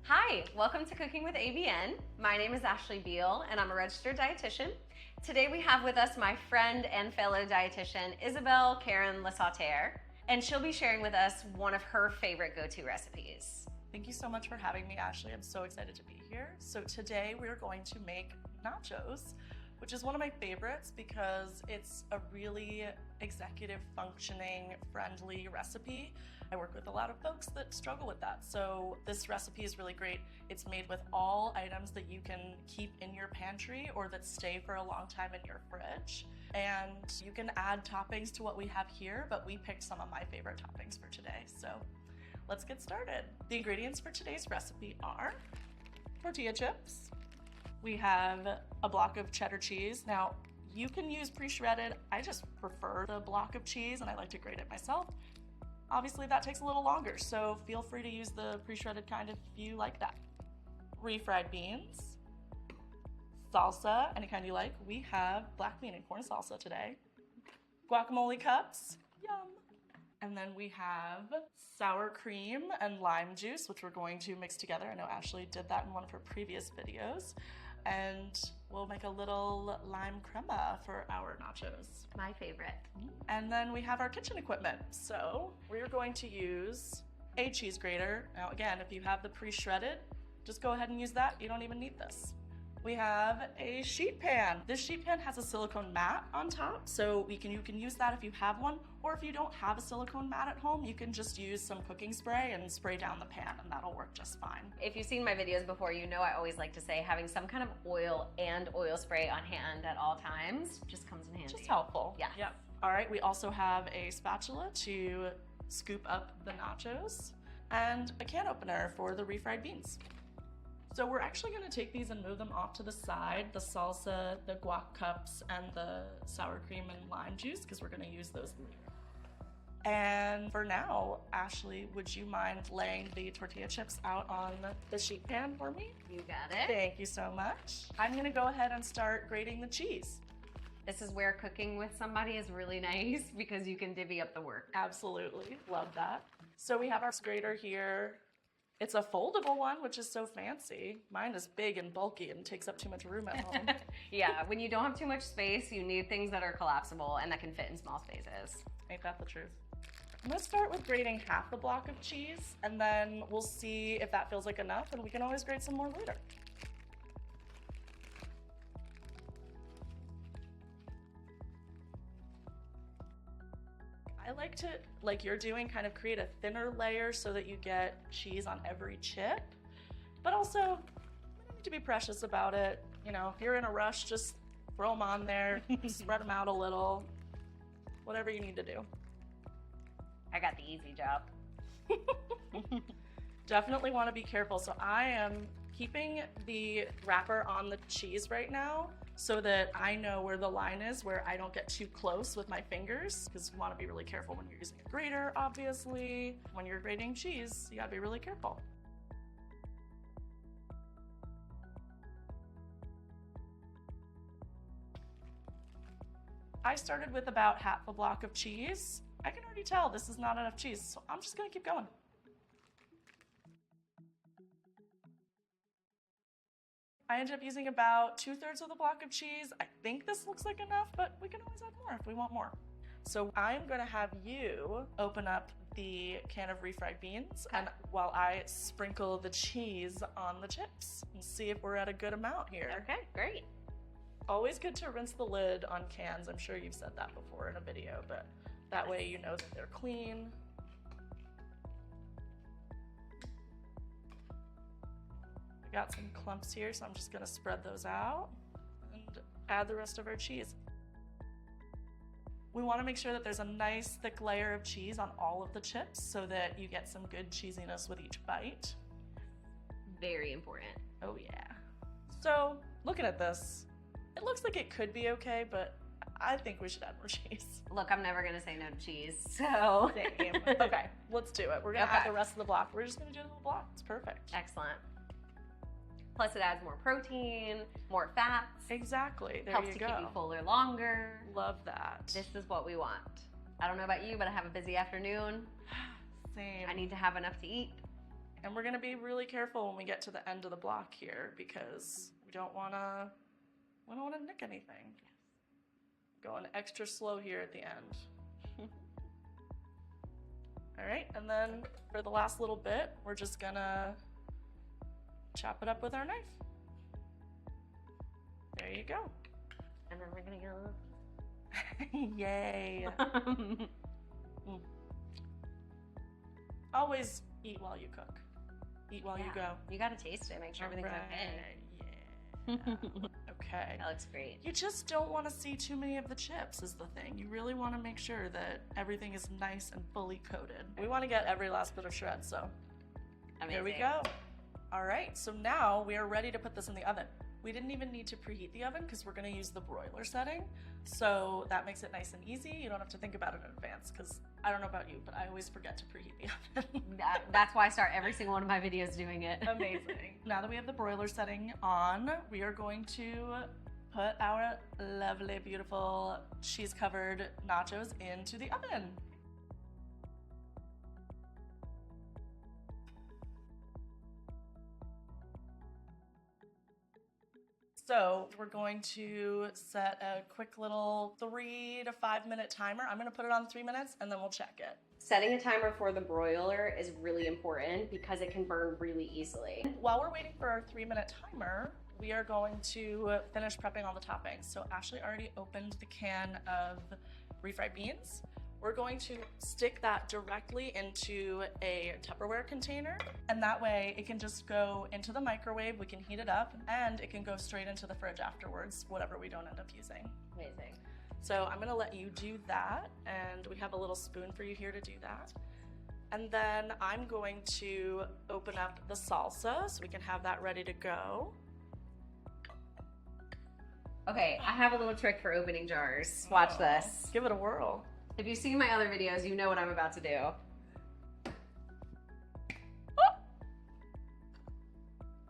Hi, welcome to Cooking with ABN. My name is Ashley Beal and I'm a registered dietitian. Today we have with us my friend and fellow dietitian, Isabelle Carren-Le Sauter, and she'll be sharing with us one of her favorite go-to recipes. Thank you so much for having me, Ashley. I'm so excited to be here. So today we're going to make nachos, which is one of my favorites because it's a really executive functioning, friendly recipe. I work with a lot of folks that struggle with that. So this recipe is really great. It's made with all items that you can keep in your pantry or that stay for a long time in your fridge. And you can add toppings to what we have here, but we picked some of my favorite toppings for today. So let's get started. The ingredients for today's recipe are tortilla chips. We have a block of cheddar cheese. Now, you can use pre-shredded. I just prefer the block of cheese and I like to grate it myself. Obviously, that takes a little longer, so feel free to use the pre-shredded kind if you like that. Refried beans, salsa, any kind you like. We have black bean and corn salsa today. Guacamole cups, yum. And then we have sour cream and lime juice, which we're going to mix together. I know Ashley did that in one of her previous videos. And we'll make a little lime crema for our nachos. My favorite. And then we have our kitchen equipment. So we're going to use a cheese grater. Now again, if you have the pre-shredded, just go ahead and use that. You don't even need this. We have a sheet pan. This sheet pan has a silicone mat on top, so you can use that if you have one, or if you don't have a silicone mat at home, you can just use some cooking spray and spray down the pan, and that'll work just fine. If you've seen my videos before, you know I always like to say having some kind of oil and oil spray on hand at all times just comes in handy. Just helpful. Yeah. Yep. All right, we also have a spatula to scoop up the nachos and a can opener for the refried beans. So we're actually going to take these and move them off to the side, the salsa, the guac cups, and the sour cream and lime juice, because we're going to use those later. And for now, Ashley, would you mind laying the tortilla chips out on the sheet pan for me? You got it. Thank you so much. I'm going to go ahead and start grating the cheese. This is where cooking with somebody is really nice because you can divvy up the work. Absolutely. Love that. So we have our grater here. It's a foldable one, which is so fancy. Mine is big and bulky and takes up too much room at home. Yeah, when you don't have too much space, you need things that are collapsible and that can fit in small spaces. Ain't that the truth? I'm gonna start with grating half the block of cheese, and then we'll see if that feels like enough, and we can always grate some more later. I like to, like you're doing, kind of create a thinner layer so that you get cheese on every chip, but also you don't need to be precious about it. You know, if you're in a rush, just throw them on there, spread them out a little, whatever you need to do. I got the easy job. Definitely want to be careful. So I am keeping the wrapper on the cheese right now so that I know where the line is, where I don't get too close with my fingers, because you want to be really careful when you're using a grater, obviously. When you're grating cheese, you gotta be really careful. I started with about half a block of cheese. I can already tell this is not enough cheese, so I'm just gonna keep going. I ended up using about 2/3 of the block of cheese. I think this looks like enough, but we can always add more if we want more. So I'm gonna have you open up the can of refried beans, and while I sprinkle the cheese on the chips and see if we're at a good amount here. Okay, great. Always good to rinse the lid on cans. I'm sure you've said that before in a video, but that way you know that they're clean. I got some clumps here, so I'm just gonna spread those out and add the rest of our cheese. We wanna make sure that there's a nice thick layer of cheese on all of the chips so that you get some good cheesiness with each bite. Very important. Oh yeah. So, looking at this, it looks like it could be okay, but I think we should add more cheese. Look, I'm never gonna say no to cheese, so. Same. Okay, let's do it. We're gonna add the rest of the block. We're just gonna do the whole block. It's perfect. Excellent. Plus it adds more protein, more fats. Exactly, there Helps you to go. keep you fuller longer. Love that. This is what we want. I don't know about you, but I have a busy afternoon. Same. I need to have enough to eat. And we're gonna be really careful when we get to the end of the block here because we don't wanna nick anything. Going extra slow here at the end. All right, and then for the last little bit, we're just gonna chop it up with our knife. There you go. And then we're gonna go. Yay. Always eat while you cook. Eat while you go. You gotta taste it, make sure everything's okay. Yeah. Okay. That looks great. You just don't want to see too many of the chips is the thing. You really want to make sure that everything is nice and fully coated. We want to get every last bit of shred, so Amazing. Here we go. All right, so now we are ready to put this in the oven. We didn't even need to preheat the oven because we're going to use the broiler setting. So that makes it nice and easy. You don't have to think about it in advance because I don't know about you, but I always forget to preheat the oven. That's why I start every single one of my videos doing it. Amazing. Now that we have the broiler setting on, we are going to put our lovely, beautiful cheese-covered nachos into the oven. So we're going to set a quick little 3 to 5 minute timer. I'm gonna put it on 3 minutes and then we'll check it. Setting a timer for the broiler is really important because it can burn really easily. While we're waiting for our 3 minute timer, we are going to finish prepping all the toppings. So Ashley already opened the can of refried beans. We're going to stick that directly into a Tupperware container, and that way it can just go into the microwave, we can heat it up, and it can go straight into the fridge afterwards, whatever we don't end up using. Amazing. So I'm gonna let you do that, and we have a little spoon for you here to do that. And then I'm going to open up the salsa so we can have that ready to go. Okay, I have a little trick for opening jars. Watch this. Give it a whirl. If you've seen my other videos, you know what I'm about to do.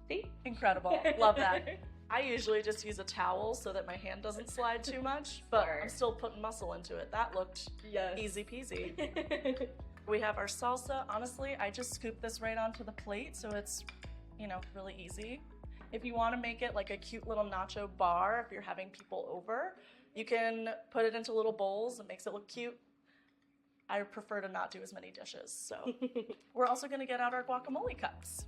See? Incredible. Love that. I usually just use a towel so that my hand doesn't slide too much, but Smart. I'm still putting muscle into it. That looked easy peasy. We have our salsa. Honestly, I just scoop this right onto the plate so it's, really easy. If you want to make it like a cute little nacho bar, if you're having people over, you can put it into little bowls. It makes it look cute. I prefer to not do as many dishes. So we're also going to get out our guacamole cups.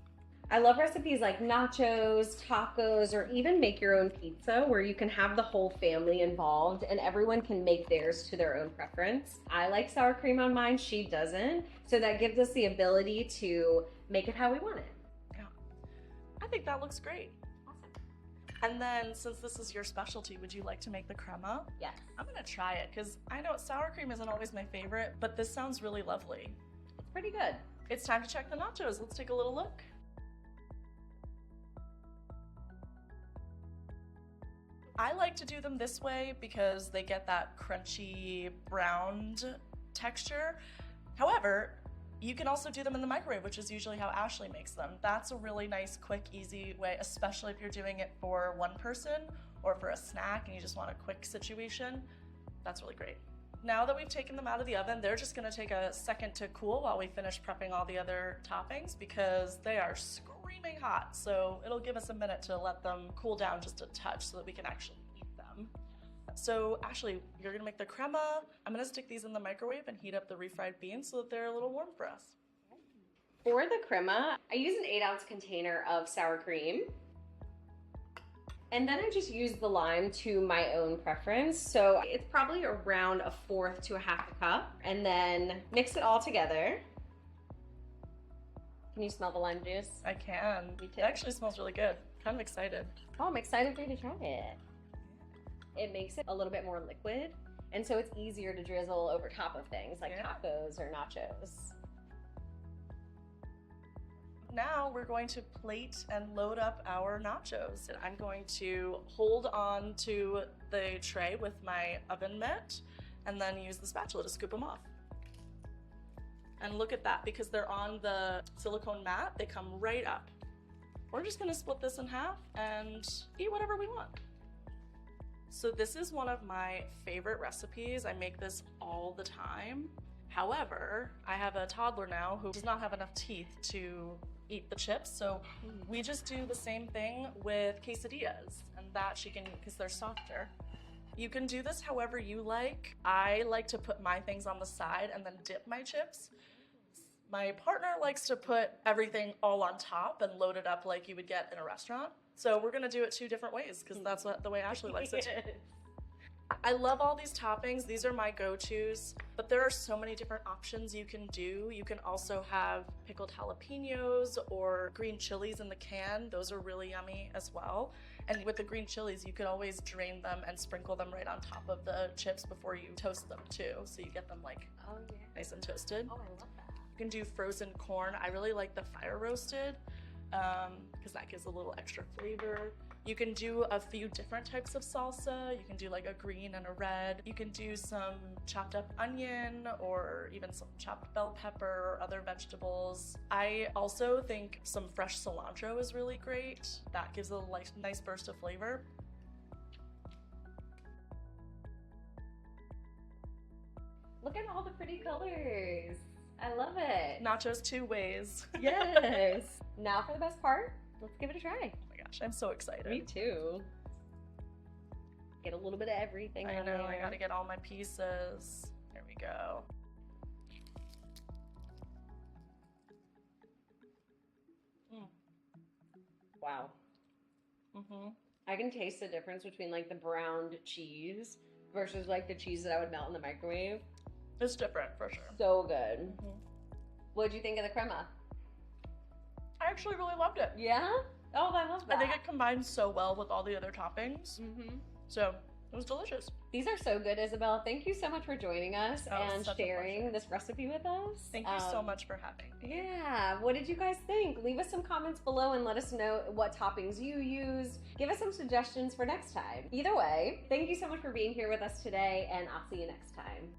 I love recipes like nachos, tacos, or even make your own pizza where you can have the whole family involved and everyone can make theirs to their own preference. I like sour cream on mine, she doesn't. So that gives us the ability to make it how we want it. Yeah, I think that looks great. And then, since this is your specialty, would you like to make the crema? Yes. I'm gonna try it, because I know sour cream isn't always my favorite, but this sounds really lovely. It's pretty good. It's time to check the nachos. Let's take a little look. I like to do them this way because they get that crunchy, browned texture. However, you can also do them in the microwave, which is usually how Ashley makes them. That's a really nice, quick, easy way, especially if you're doing it for one person or for a snack and you just want a quick situation. That's really great. Now that we've taken them out of the oven, they're just gonna take a second to cool while we finish prepping all the other toppings because they are screaming hot. So it'll give us a minute to let them cool down just a touch so that we can actually eat them. So Ashley, you're gonna make the crema. I'm gonna stick these in the microwave and heat up the refried beans so that they're a little warm for us. For the crema, I use an 8-ounce container of sour cream. And then I just use the lime to my own preference. So it's probably around 1/4 to 1/2 cup. And then mix it all together. Can you smell the lime juice? I can. Me too. It actually smells really good. Kind of excited. Oh, I'm excited for you to try it. It makes it a little bit more liquid. And so it's easier to drizzle over top of things like tacos or nachos. Now we're going to plate and load up our nachos. I'm going to hold on to the tray with my oven mitt and then use the spatula to scoop them off. And look at that, because they're on the silicone mat, they come right up. We're just gonna split this in half and eat whatever we want. So this is one of my favorite recipes. I make this all the time. However, I have a toddler now who does not have enough teeth to eat the chips, so we just do the same thing with quesadillas, and that she can, because they're softer. You can do this however you like. I like to put my things on the side and then dip my chips. My partner likes to put everything all on top and load it up like you would get in a restaurant. So we're gonna do it 2 different ways because that's the way Ashley likes it. I love all these toppings. These are my go-tos, but there are so many different options you can do. You can also have pickled jalapenos or green chilies in the can. Those are really yummy as well. And with the green chilies, you could always drain them and sprinkle them right on top of the chips before you toast them too. So you get them like nice and toasted. Oh, I love that. You can do frozen corn. I really like the fire roasted because that gives a little extra flavor. You can do a few different types of salsa. You can do like a green and a red. You can do some chopped up onion or even some chopped bell pepper or other vegetables. I also think some fresh cilantro is really great. That gives a nice burst of flavor. Look at all the pretty colors. I love it. Nachos 2 ways. Yes. Now for the best part, let's give it a try. I'm so excited. Me too. Get a little bit of everything. I on know, there. I gotta get all my pieces. There we go. Wow. I can taste the difference between like the browned cheese versus like the cheese that I would melt in the microwave. It's different for sure. So good. What did you think of the crema? I actually really loved it. Yeah? Oh, I love that. I think it combines so well with all the other toppings. So it was delicious. These are so good, Isabelle. Thank you so much for joining us and sharing this recipe with us. Thank you so much for having me. Yeah. What did you guys think? Leave us some comments below and let us know what toppings you used. Give us some suggestions for next time. Either way, thank you so much for being here with us today, and I'll see you next time.